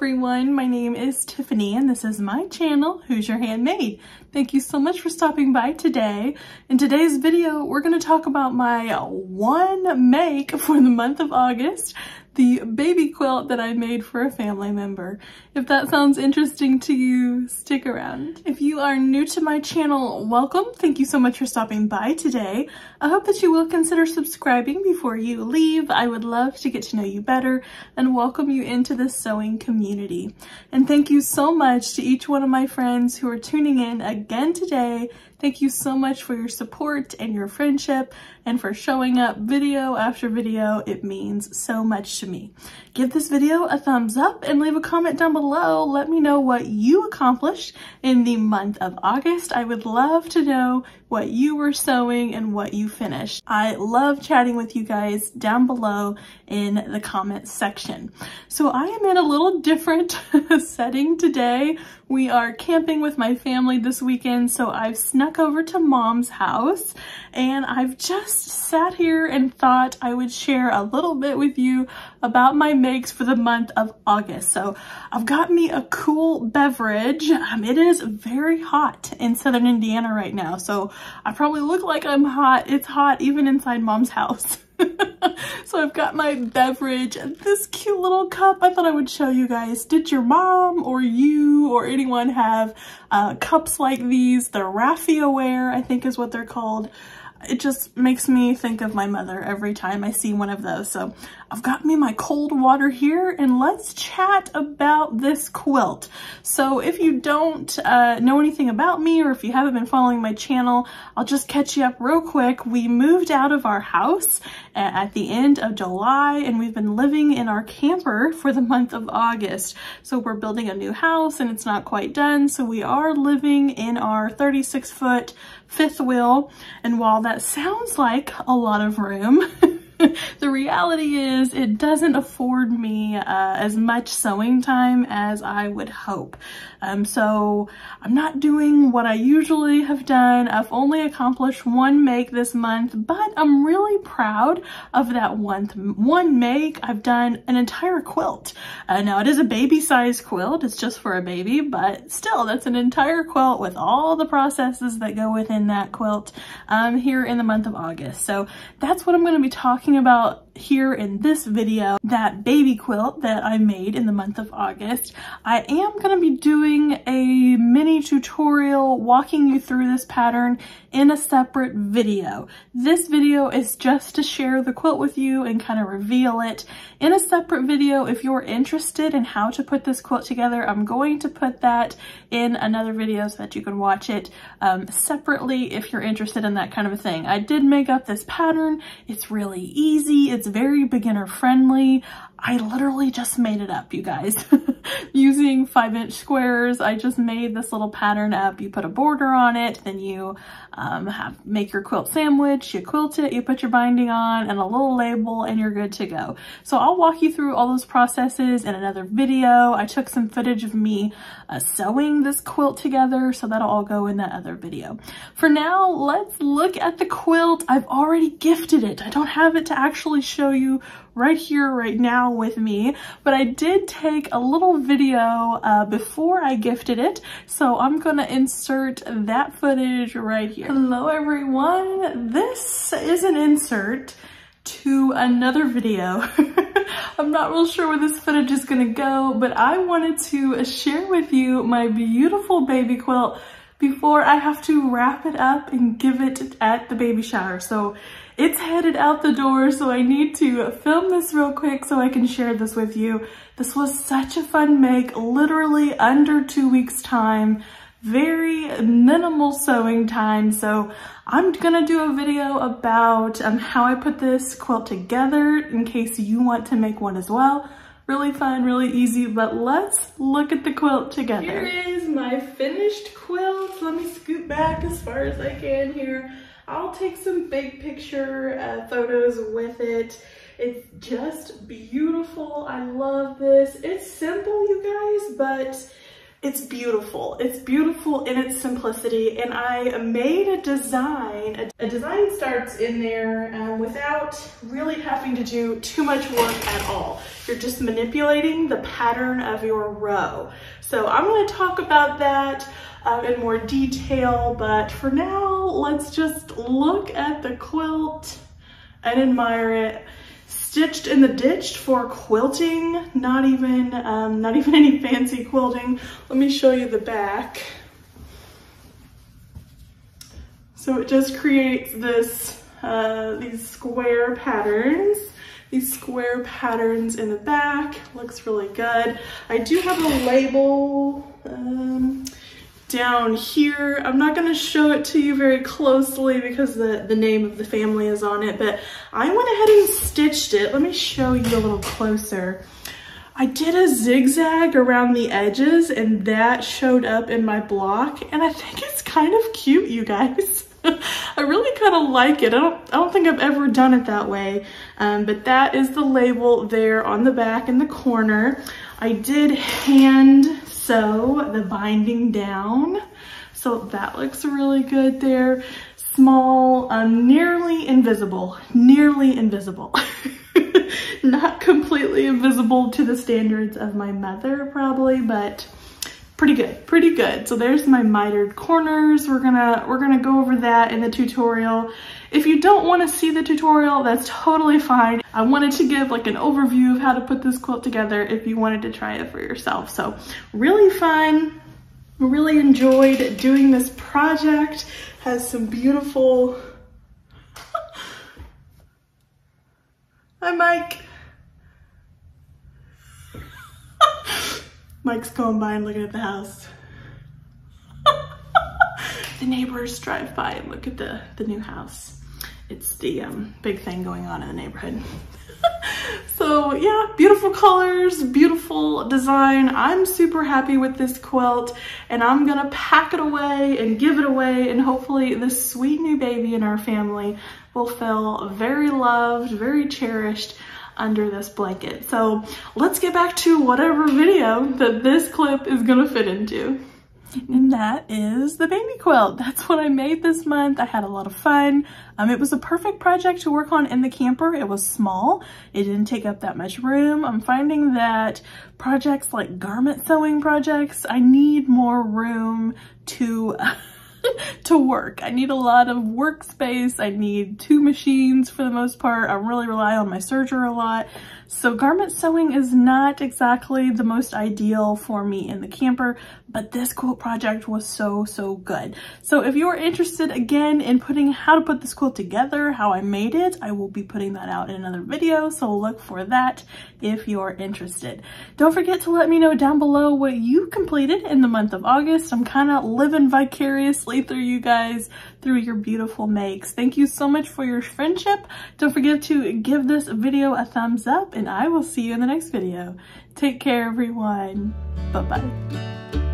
everyone, my name is Tiffany and this is my channel, Who's Your Handmaid. Thank you so much for stopping by today. In today's video, we're going to talk about my one make for the month of August, the baby quilt that I made for a family member. If that sounds interesting to you, stick around. If you are new to my channel, welcome. Thank you so much for stopping by today. I hope that you will consider subscribing before you leave. I would love to get to know you better and welcome you into the sewing community. And thank you so much to each one of my friends who are tuning in again today. Thank you so much for your support and your friendship and for showing up video after video. It means so much to me. Give this video a thumbs up and leave a comment down below. Let me know what you accomplished in the month of August. I would love to know what you were sewing and what you finished. I love chatting with you guys down below in the comment section. So I am in a little different setting today. We are camping with my family this weekend, so I've snuck over to Mom's house and I've just sat here and thought I would share a little bit with you about my makes for the month of August. So I've got me a cool beverage. It is very hot in southern Indiana right now, so I probably look like I'm hot. It's hot even inside Mom's house. So I've got my beverage, this cute little cup. I thought I would show you guys. Did your mom or you or anyone have cups like these? They're Rhapsody, I think is what they're called. It just makes me think of my mother every time I see one of those. So I've got me my cold water here and let's chat about this quilt. So if you don't know anything about me or if you haven't been following my channel, I'll just catch you up real quick. We moved out of our house at the end of July and we've been living in our camper for the month of August. So we're building a new house and it's not quite done. So we are living in our 36-foot fifth wheel, and while that sounds like a lot of room, the reality is it doesn't afford me as much sewing time as I would hope. So I'm not doing what I usually have done. I've only accomplished one make this month, but I'm really proud of that one make. I've done an entire quilt. Now it is a baby size quilt. It's just for a baby, but still that's an entire quilt with all the processes that go within that quilt here in the month of August. So that's what I'm going to be talking about here in this video, that baby quilt that I made in the month of August. I am going to be doing a mini tutorial walking you through this pattern in a separate video. This video is just to share the quilt with you and kind of reveal it. In a separate video, if you're interested in how to put this quilt together, I'm going to put that in another video so that you can watch it separately if you're interested in that kind of a thing. I did make up this pattern. It's really easy. It's very beginner friendly. I literally just made it up, you guys. Using 5-inch squares, I just made this little pattern up. You put a border on it, then you make your quilt sandwich, you quilt it, you put your binding on and a little label and you're good to go. So I'll walk you through all those processes in another video. I took some footage of me sewing this quilt together, so that'll all go in that other video. For now, let's look at the quilt. I've already gifted it. I don't have it to actually show you right here, right now with me, but I did take a little video before I gifted it, so I'm gonna insert that footage right here. Hello everyone, this is an insert to another video. I'm not real sure where this footage is gonna go, but I wanted to share with you my beautiful baby quilt before I have to wrap it up and give it at the baby shower. So it's headed out the door, so I need to film this real quick so I can share this with you. This was such a fun make, literally under 2 weeks time, very minimal sewing time. So I'm gonna do a video about how I put this quilt together in case you want to make one as well. Really fun, really easy, but let's look at the quilt together. Here is my finished quilt. Let me scoot back as far as I can here. I'll take some big picture photos with it. It's just beautiful. I love this. It's simple, you guys, but It's beautiful. It's beautiful in its simplicity, and I made a design. A design starts in there without really having to do too much work at all. You're just manipulating the pattern of your row. So I'm going to talk about that in more detail, but for now, let's just look at the quilt and admire it. Stitched in the ditch for quilting, not even any fancy quilting. Let me show you the back. So it just creates this these square patterns. These square patterns in the back. Looks really good. I do have a label down here. I'm not gonna show it to you very closely because the name of the family is on it, but I went ahead and stitched it. Let me show you a little closer. I did a zigzag around the edges and that showed up in my block, and I think it's kind of cute, you guys. I really kind of like it. I don't think I've ever done it that way, but that is the label there on the back in the corner. I did hand sew the binding down, so that looks really good there. Small, nearly invisible, not completely invisible to the standards of my mother probably, but pretty good. So there's my mitered corners. We're gonna go over that in the tutorial. If you don't want to see the tutorial, that's totally fine. I wanted to give like an overview of how to put this quilt together if you wanted to try it for yourself. So really fun. Really enjoyed doing this project. Has some beautiful... Hi, Mike. Mike's going by and looking at the house. The neighbors drive by and look at the new house. It's the big thing going on in the neighborhood. So yeah, beautiful colors, beautiful design. I'm super happy with this quilt, and I'm gonna pack it away and give it away, and hopefully this sweet new baby in our family will feel very loved, very cherished under this blanket. So let's get back to whatever video that this clip is gonna fit into. And that is the baby quilt. That's what I made this month. I had a lot of fun. It was a perfect project to work on in the camper. It was small. It didn't take up that much room. I'm finding that projects like garment sewing projects, I need more room to to work. I need a lot of workspace. I need 2 machines for the most part. I really rely on my serger a lot. So garment sewing is not exactly the most ideal for me in the camper, but this quilt project was so good. So if you're interested again in how to put this quilt together, how I made it, I will be putting that out in another video. So look for that if you're interested. Don't forget to let me know down below what you completed in the month of August. I'm kind of living vicariously through you guys, through your beautiful makes. Thank you so much for your friendship. Don't forget to give this video a thumbs up, and I will see you in the next video. Take care, everyone. Bye-bye.